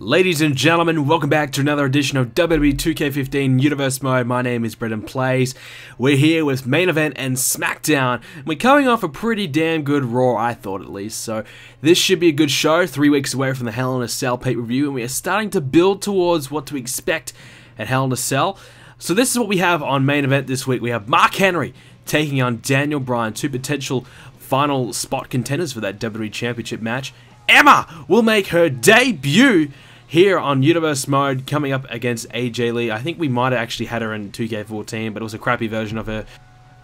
Ladies and gentlemen, welcome back to another edition of WWE 2k15 Universe Mode. My name is BrendenPlayz. We're here with Main Event and Smackdown. We're coming off a pretty damn good Raw, I thought at least. So this should be a good show, 3 weeks away from the Hell in a Cell pay-per-view, and we are starting to build towards what to expect at Hell in a Cell. So this is what we have on Main Event this week. We have Mark Henry taking on Daniel Bryan, two potential final spot contenders for that WWE Championship match. Emma will make her debut here on Universe Mode, coming up against AJ Lee. I think we might have actually had her in 2K14, but it was a crappy version of her.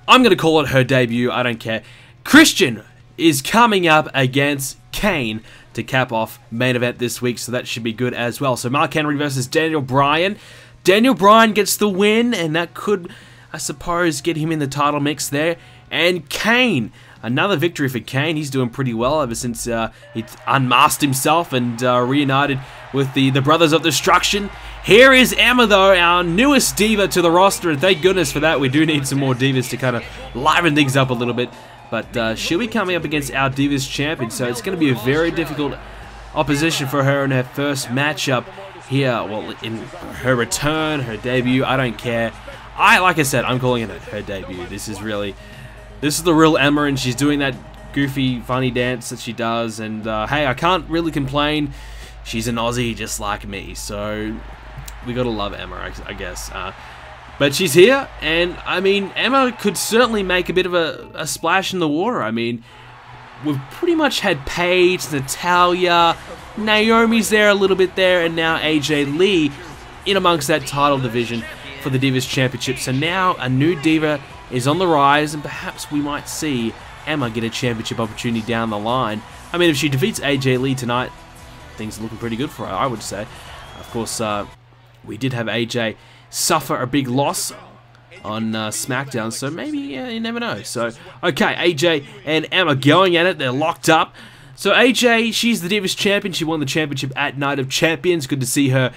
I'm going to call it her debut, I don't care. Christian is coming up against Kane to cap off Main Event this week, so that should be good as well. So Mark Henry versus Daniel Bryan. Daniel Bryan gets the win, and that could, I suppose, get him in the title mix there. And Kane, another victory for Kane. He's doing pretty well ever since he unmasked himself and reunited with the Brothers of Destruction. Here is Emma, though, our newest diva to the roster, and thank goodness for that. We do need some more divas to kind of liven things up a little bit. But she'll be coming up against our Divas champion, so it's going to be a very difficult opposition for her in her first matchup here. Well, in her return, her debut, I don't care. Like I said, I'm calling it her debut. This is the real Emma, and she's doing that goofy, funny dance that she does. And hey, I can't really complain. She's an Aussie just like me, so we gotta love Emma, I guess. But she's here, and I mean, Emma could certainly make a bit of a splash in the water. I mean, we've pretty much had Paige, Natalya, Naomi's there a little bit there, and now AJ Lee in amongst that title division for the Divas Championship. So now a new diva is on the rise, and perhaps we might see Emma get a championship opportunity down the line. I mean, if she defeats AJ Lee tonight, things are looking pretty good for her, I would say. Of course, we did have AJ suffer a big loss on Smackdown, so maybe, you never know. So, okay, AJ and Emma going at it. They're locked up. So AJ, she's the Divas Champion. She won the championship at Night of Champions. Good to see her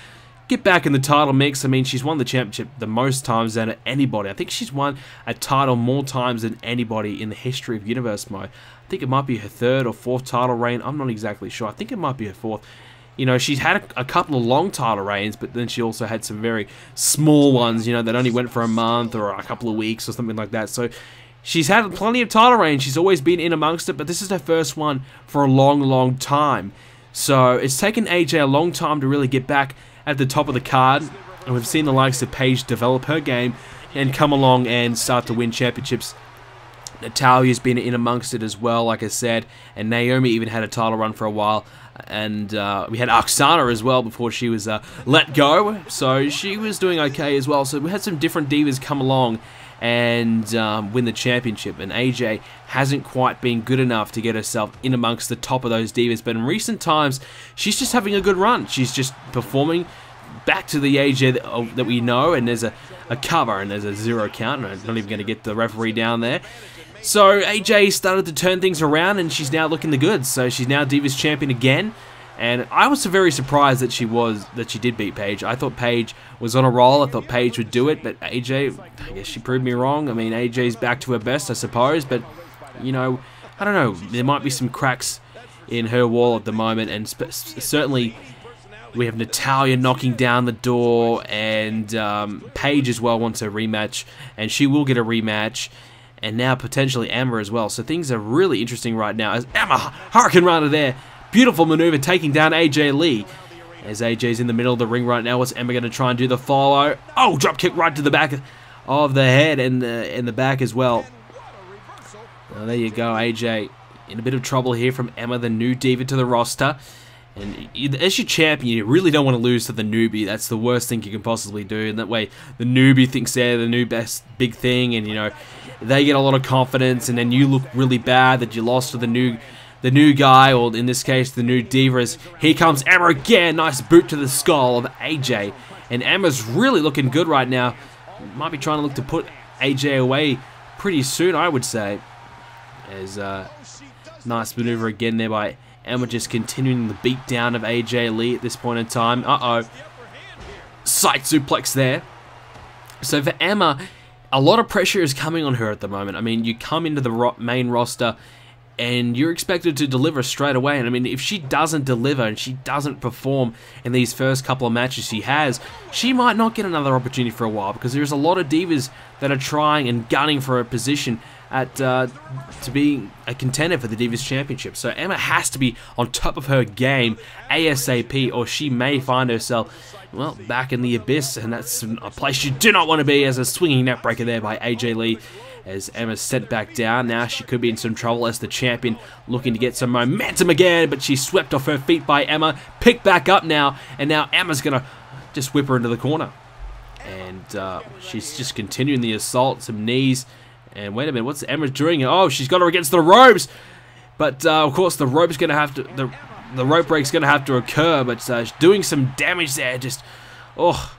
get back in the title mix. I mean, she's won the championship the most times than anybody. I think she's won a title more times than anybody in the history of Universe Mode. I think it might be her third or fourth title reign. I'm not exactly sure. I think it might be her fourth. You know, she's had a couple of long title reigns, but then she also had some very small ones, you know, that only went for a month or a couple of weeks or something like that. So she's had plenty of title reigns. She's always been in amongst it, but this is her first one for a long, long time. So it's taken AJ a long time to really get back at the top of the card, and we've seen the likes of Paige develop her game and come along and start to win championships. Natalya's been in amongst it as well, like I said, and Naomi even had a title run for a while, and we had Oksana as well before she was let go, so she was doing okay as well. So we had some different divas come along and win the championship, and AJ hasn't quite been good enough to get herself in amongst the top of those divas, but in recent times she's just having a good run. She's just performing back to the AJ that we know, and there's a cover and there's a 0 count, and I'm not even going to get the referee down there. So AJ started to turn things around, and she's now looking the goods. So she's now Divas Champion again. And I was very surprised that she did beat Paige. I thought Paige was on a roll. I thought Paige would do it, but AJ, I guess she proved me wrong. I mean, AJ's back to her best, I suppose, but, you know, I don't know. There might be some cracks in her wall at the moment, and certainly we have Natalya knocking down the door, and Paige as well wants a rematch, and she will get a rematch, and now potentially Emma as well. So things are really interesting right now as Emma Hurricane Runner there. Beautiful maneuver taking down AJ Lee. As AJ's in the middle of the ring right now, what's Emma going to try and do the follow? Oh, drop kick right to the back of the head and the back as well. Well, there you go, AJ in a bit of trouble here from Emma, the new diva to the roster. And as your champion, you really don't want to lose to the newbie. That's the worst thing you can possibly do. And that way, the newbie thinks they're the new best big thing, and you know they get a lot of confidence, and then you look really bad that you lost to the new guy, or in this case, the new divas. Here comes Emma again. Nice boot to the skull of AJ, and Emma's really looking good right now. Might be trying to look to put AJ away pretty soon, I would say. As nice maneuver again there by Emma, just continuing the beat down of AJ Lee at this point in time. Side suplex there. So for Emma, a lot of pressure is coming on her at the moment. I mean, you come into the main roster and you're expected to deliver straight away. And I mean, if she doesn't deliver and she doesn't perform in these first couple of matches she has, she might not get another opportunity for a while, because there's a lot of divas that are trying and gunning for a position at to be a contender for the Divas Championship. So Emma has to be on top of her game ASAP, or she may find herself, well, back in the abyss, and that's a place you do not want to be, as a swinging neckbreaker there by AJ Lee. As Emma's sent back down, now she could be in some trouble as the champion, looking to get some momentum again, but she's swept off her feet by Emma, picked back up now, and now Emma's going to just whip her into the corner. And she's just continuing the assault, some knees, and wait a minute, what's Emma doing? Oh, she's got her against the ropes, but of course the rope's going to have to, the rope break's going to have to occur, but doing some damage there, just, oh.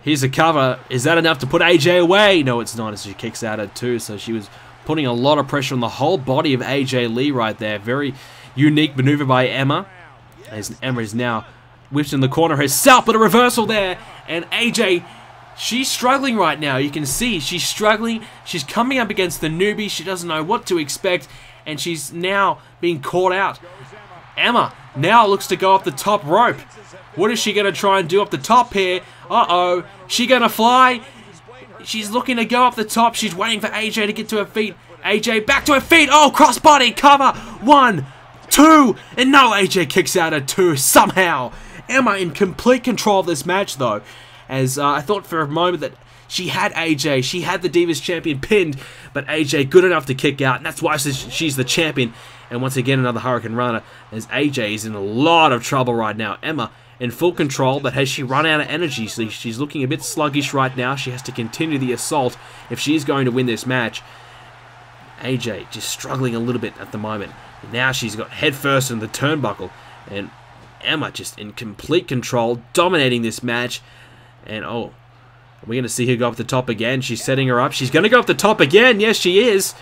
Here's a cover. Is that enough to put AJ away? No, it's not, as she kicks out at 2. So she was putting a lot of pressure on the whole body of AJ Lee right there. Very unique maneuver by Emma. As Emma is now whipped in the corner herself, but a reversal there. And AJ, she's struggling right now. You can see she's struggling. She's coming up against the newbie. She doesn't know what to expect, and she's now being caught out. Emma now looks to go up the top rope. What is she going to try and do up the top here? Uh-oh. She going to fly? She's looking to go up the top. She's waiting for AJ to get to her feet. AJ back to her feet. Oh, crossbody cover. 1, 2. And no, AJ kicks out at 2 somehow. Emma in complete control of this match, though. As I thought for a moment that she had AJ. She had the Divas Champion pinned. But AJ good enough to kick out. And that's why she's the champion. And once again, another Hurricane Runner. As AJ is in a lot of trouble right now. Emma in full control, but has she run out of energy? So she's looking a bit sluggish right now. She has to continue the assault if she's going to win this match. AJ just struggling a little bit at the moment. Now she's got head first in the turnbuckle, and Emma just in complete control, dominating this match. And oh, we're going to see her go up the top again. She's setting her up. She's going to go up the top again. Yes, she is.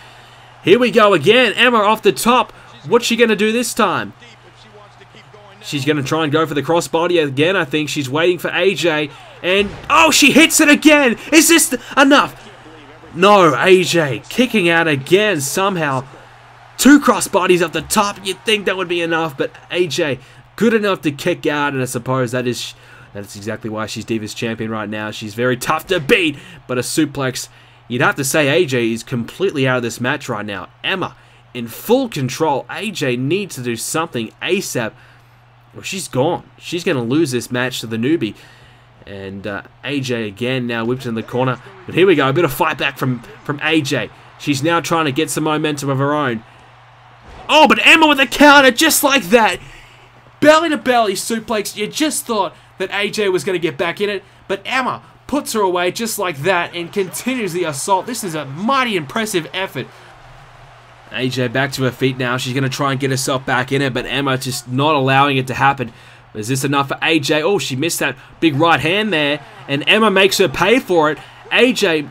Here we go again. Emma off the top. What's she going to do this time? She's going to try and go for the crossbody again, I think. She's waiting for AJ. And, oh, she hits it again. Is this enough? No, AJ kicking out again somehow. 2 crossbodies up the top. You'd think that would be enough, but AJ good enough to kick out, and I suppose that's exactly why she's Divas Champion right now. She's very tough to beat, but a suplex, you'd have to say AJ is completely out of this match right now. Emma in full control. AJ needs to do something ASAP. Well, she's gone. She's going to lose this match to the newbie. And AJ again now whipped in the corner. But here we go. A bit of fight back from AJ. She's now trying to get some momentum of her own. Oh, but Emma with a counter just like that. Belly to belly suplex. You just thought that AJ was going to get back in it. But Emma puts her away just like that and continues the assault. This is a mighty impressive effort. AJ back to her feet now. She's going to try and get herself back in it, but Emma just not allowing it to happen. Is this enough for AJ? Oh, she missed that big right hand there, and Emma makes her pay for it. AJ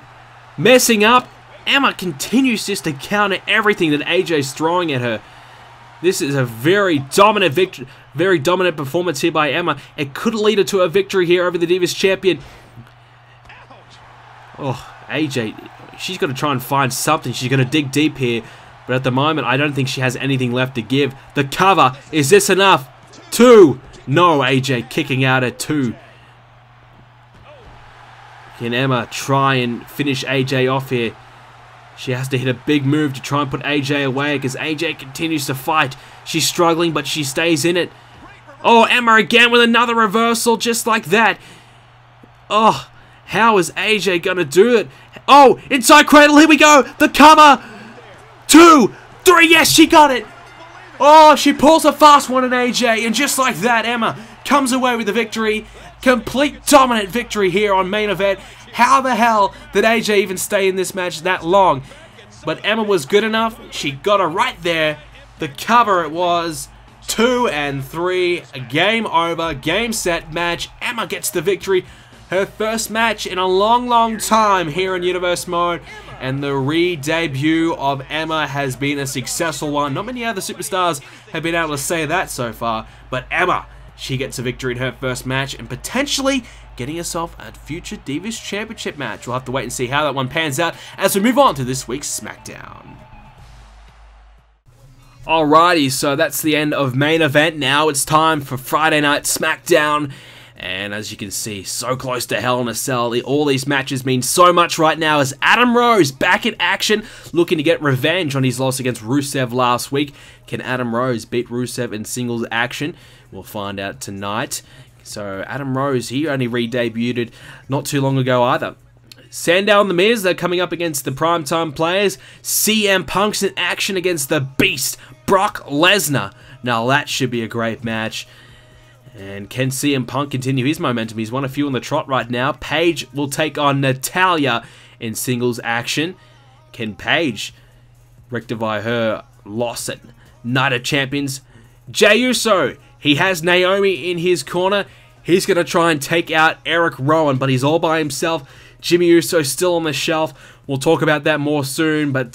messing up. Emma continues just to counter everything that AJ's throwing at her. This is a very dominant performance here by Emma. It could lead her to a victory here over the Divas Champion. Oh, AJ, she's got to try and find something. She's going to dig deep here. But at the moment, I don't think she has anything left to give. The cover. Is this enough? 2. No, AJ kicking out at 2. Can Emma try and finish AJ off here? She has to hit a big move to try and put AJ away, because AJ continues to fight. She's struggling, but she stays in it. Oh, Emma again with another reversal just like that. Oh, how is AJ going to do it? Oh, inside cradle. Here we go. The cover. 2, 3, yes, she got it. Oh, she pulls a fast one on AJ, and just like that, Emma comes away with the victory. Complete dominant victory here on main event. How the hell did AJ even stay in this match that long? But Emma was good enough. She got her right there. The cover it was. 2 and 3. A game over. Game set match. Emma gets the victory. Her first match in a long time here in Universe Mode. And the re-debut of Emma has been a successful one. Not many other superstars have been able to say that so far. But Emma, she gets a victory in her first match and potentially getting herself a future Divas Championship match. We'll have to wait and see how that one pans out as we move on to this week's Smackdown. Alrighty, so that's the end of main event. Now it's time for Friday Night Smackdown. And as you can see, so close to Hell in a Cell. All these matches mean so much right now as Adam Rose back in action, looking to get revenge on his loss against Rusev last week. Can Adam Rose beat Rusev in singles action? We'll find out tonight. So Adam Rose, he only re-debuted not too long ago either. Sandow and The Miz, they're coming up against the Primetime Players. CM Punk's in action against the Beast, Brock Lesnar. Now that should be a great match. And can CM Punk continue his momentum? He's won a few on the trot right now. Paige will take on Natalya in singles action. Can Paige rectify her loss at Night of Champions? Jey Uso, he has Naomi in his corner. He's going to try and take out Erick Rowan, but he's all by himself. Jimmy Uso still on the shelf. We'll talk about that more soon, but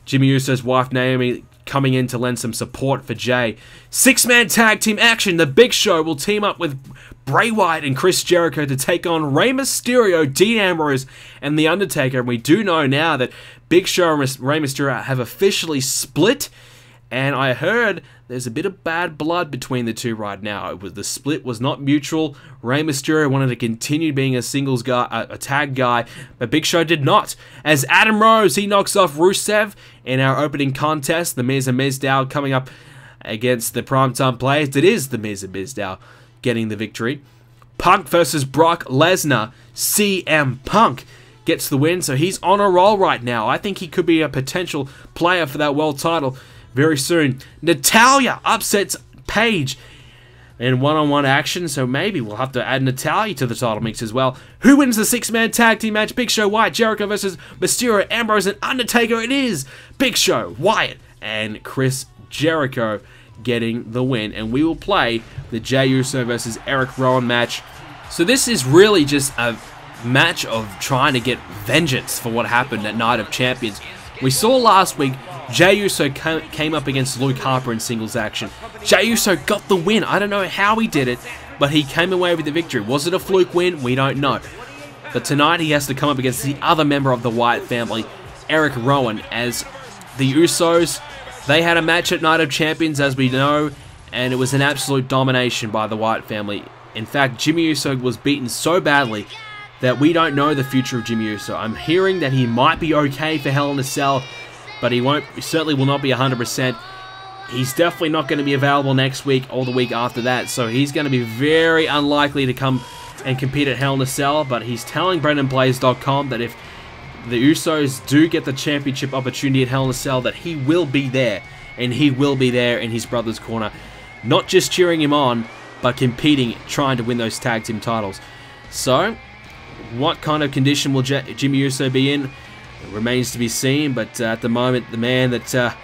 Jimmy Uso's wife Naomi coming in to lend some support for Jey. Six-man tag team action. The Big Show will team up with Bray Wyatt and Chris Jericho to take on Rey Mysterio, Dean Ambrose, and The Undertaker. And we do know now that Big Show and Rey Mysterio have officially split. And I heard there's a bit of bad blood between the two right now. The split was not mutual. Rey Mysterio wanted to continue being a singles guy, a tag guy, but Big Show did not. As Adam Rose, he knocks off Rusev in our opening contest. The Miz and Mizdow coming up against the Primetime Players. It is the Miz and Mizdow getting the victory. Punk versus Brock Lesnar. CM Punk gets the win, so he's on a roll right now. I think he could be a potential player for that world title very soon. Natalya upsets Paige in one-on-one action, so maybe we'll have to add Natalya to the title mix as well. Who wins the six-man tag team match? Big Show, Wyatt, Jericho versus Mysterio, Ambrose, and Undertaker. It is Big Show, Wyatt, and Chris Jericho getting the win. And we will play the Jey Uso versus Erick Rowan match. So this is really just a match of trying to get vengeance for what happened at Night of Champions. We saw last week Jey Uso came up against Luke Harper in singles action. Jey Uso got the win. I don't know how he did it, but he came away with the victory. Was it a fluke win? We don't know. But tonight he has to come up against the other member of the Wyatt family, Erick Rowan, as the Usos, they had a match at Night of Champions, as we know, and it was an absolute domination by the Wyatt family. In fact, Jimmy Uso was beaten so badly that we don't know the future of Jimmy Uso. I'm hearing that he might be okay for Hell in a Cell, but he certainly will not be 100%. He's definitely not going to be available next week or the week after that, so he's going to be very unlikely to come and compete at Hell in a Cell, but he's telling BrendenPlayz.com that if the Usos do get the championship opportunity at Hell in a Cell, that he will be there, and he will be there in his brother's corner. Not just cheering him on, but competing, trying to win those tag team titles. So, what kind of condition will Jimmy Uso be in? It remains to be seen, but at the moment, the man that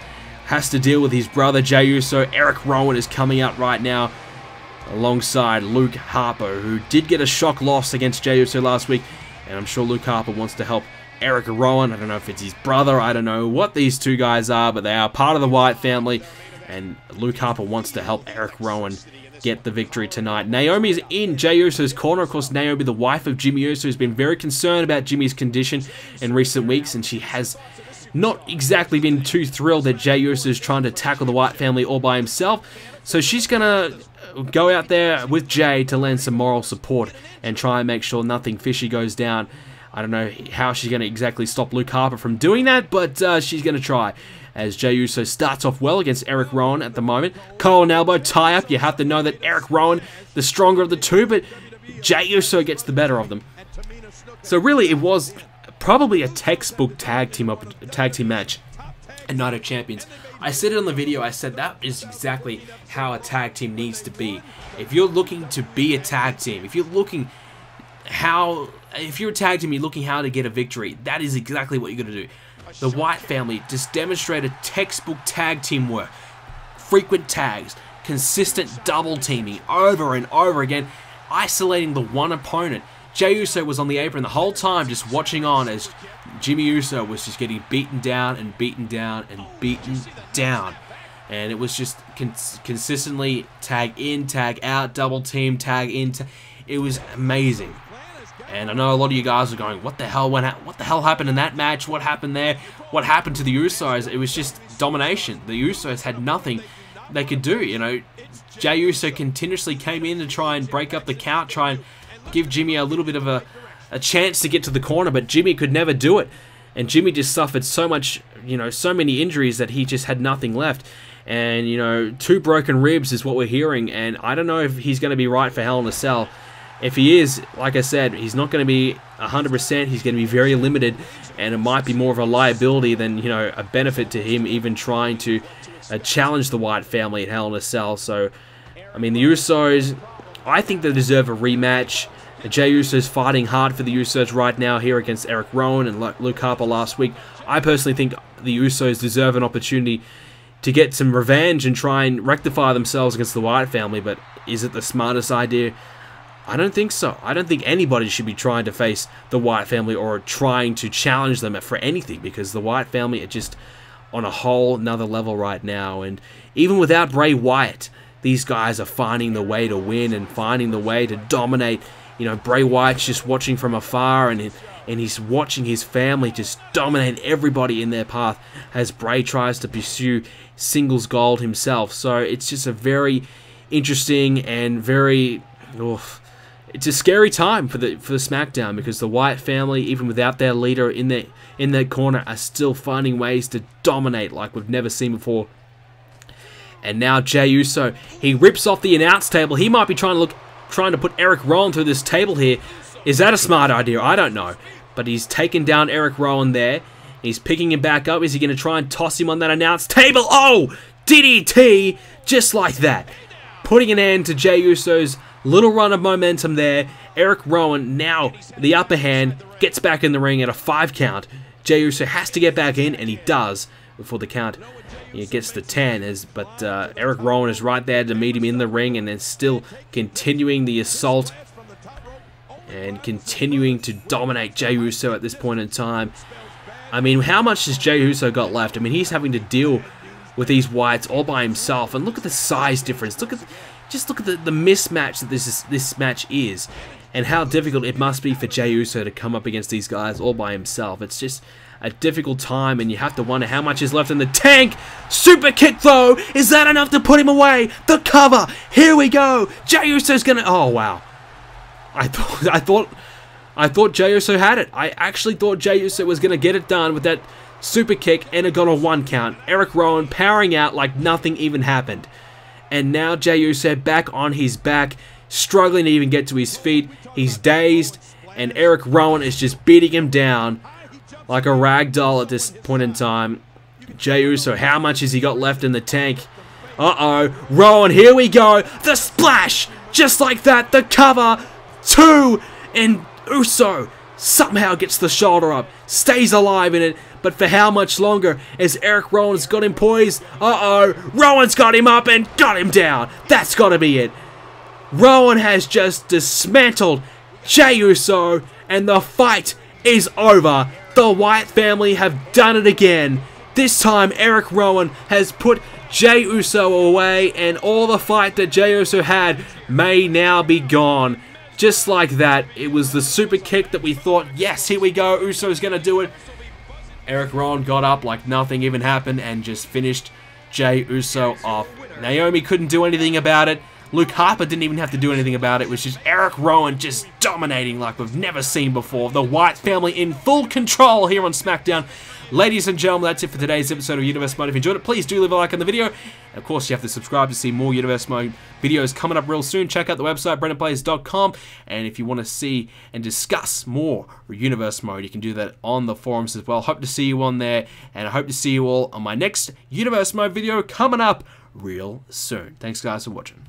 has to deal with his brother Jey Uso, Erick Rowan, is coming out right now alongside Luke Harper, who did get a shock loss against Jey Uso last week, and I'm sure Luke Harper wants to help Erick Rowan. I don't know if it's his brother, I don't know what these two guys are, but they are part of the Wyatt family, and Luke Harper wants to help Erick Rowan get the victory tonight. Naomi is in Jey Uso's corner. Of course, Naomi, the wife of Jimmy Uso, has been very concerned about Jimmy's condition in recent weeks, and she has not exactly been too thrilled that Jey Uso is trying to tackle the Wyatt family all by himself. So she's going to go out there with Jey to lend some moral support and try and make sure nothing fishy goes down. I don't know how she's going to exactly stop Luke Harper from doing that, but she's going to try. As Jey Uso starts off well against Erick Rowan at the moment. Collar and elbow tie-up. You have to know that Erick Rowan, the stronger of the two, but Jey Uso gets the better of them. So really, it was probably a textbook tag team match at Night of Champions. I said it on the video, I said that is exactly how a tag team needs to be. If you're looking to be a tag team, if you're a tag team, you're looking how to get a victory, that is exactly what you're going to do. The Wyatt family just demonstrated textbook tag team work. Frequent tags, consistent double teaming over and over again, isolating the one opponent. Jey Uso was on the apron the whole time just watching on as Jimmy Uso was just getting beaten down and beaten down and beaten down. And it was just consistently tag in, tag out, double team, tag in. It was amazing. And I know a lot of you guys are going, what the hell happened in that match? What happened there? What happened to the Usos? It was just domination. The Usos had nothing they could do. You know, Jey Uso continuously came in to try and break up the count, try and give Jimmy a little bit of a chance to get to the corner, but Jimmy could never do it. And Jimmy just suffered so much, you know, so many injuries that he just had nothing left. And, you know, 2 broken ribs is what we're hearing, and I don't know if he's going to be right for Hell in a Cell. If he is, like I said, he's not going to be 100%, he's going to be very limited, and it might be more of a liability than, you know, a benefit to him even trying to challenge the Wyatt family at Hell in a Cell. So, I mean, the Usos, I think they deserve a rematch. Jey Uso's fighting hard for the Usos right now here against Erick Rowan and Luke Harper last week. I personally think the Usos deserve an opportunity to get some revenge and try and rectify themselves against the Wyatt family, but is it the smartest idea? I don't think so. I don't think anybody should be trying to face the Wyatt family or trying to challenge them for anything, because the Wyatt family are just on a whole nother level right now. And even without Bray Wyatt, these guys are finding the way to win and finding the way to dominate. You know, Bray Wyatt's just watching from afar, and he's watching his family just dominate everybody in their path as Bray tries to pursue singles gold himself. So it's just a very interesting and very... it's a scary time for the Smackdown, because the Wyatt family, even without their leader in their corner, are still finding ways to dominate like we've never seen before. And now Jey Uso, he rips off the announce table. He might be trying to put Erick Rowan through this table here. Is that a smart idea? I don't know. But he's taken down Erick Rowan there. He's picking him back up. Is he going to try and toss him on that announce table? Oh! DDT! Just like that. Putting an end to Jey Uso's little run of momentum there. Erick Rowan, now the upper hand, gets back in the ring at a 5 count. Jey Uso has to get back in, and he does before the count. He gets the 10, but Erick Rowan is right there to meet him in the ring, and then still continuing the assault and continuing to dominate Jey Uso at this point in time. I mean, how much has Jey Uso got left? I mean, he's having to deal with these Wyatts all by himself, and look at the size difference. Just look at the mismatch that this match is, and how difficult it must be for Jey Uso to come up against these guys all by himself. It's just a difficult time, and you have to wonder how much is left in the tank. Super kick though, is that enough to put him away? The cover, here we go. Jey Uso's gonna, oh wow. I thought Jey Uso had it. I actually thought Jey Uso was gonna get it done with that super kick, and it got a 1 count. Erick Rowan powering out like nothing even happened. And now Jey Uso back on his back, struggling to even get to his feet. He's dazed, and Erick Rowan is just beating him down like a rag doll at this point in time. Jey Uso, how much has he got left in the tank? Uh-oh. Rowan, here we go. The splash! Just like that, the cover. 2, and Uso somehow gets the shoulder up, stays alive in it, but for how much longer, as Erick Rowan's got him poised? Uh-oh, Rowan's got him up and got him down. That's got to be it. Rowan has just dismantled Jey Uso, and the fight is over. The Wyatt family have done it again. This time, Erick Rowan has put Jey Uso away, and all the fight that Jey Uso had may now be gone. Just like that, it was the super kick that we thought, yes, here we go, Uso's going to do it. Erick Rowan got up like nothing even happened and just finished Jey Uso off. Naomi couldn't do anything about it. Luke Harper didn't even have to do anything about it. It was just Erick Rowan just dominating like we've never seen before. The Wyatt family in full control here on Smackdown. Ladies and gentlemen, that's it for today's episode of Universe Mode. If you enjoyed it, please do leave a like on the video. And of course, you have to subscribe to see more Universe Mode videos coming up real soon. Check out the website, BrendenPlayz.com. And if you want to see and discuss more Universe Mode, you can do that on the forums as well. Hope to see you on there. And I hope to see you all on my next Universe Mode video coming up real soon. Thanks, guys, for watching.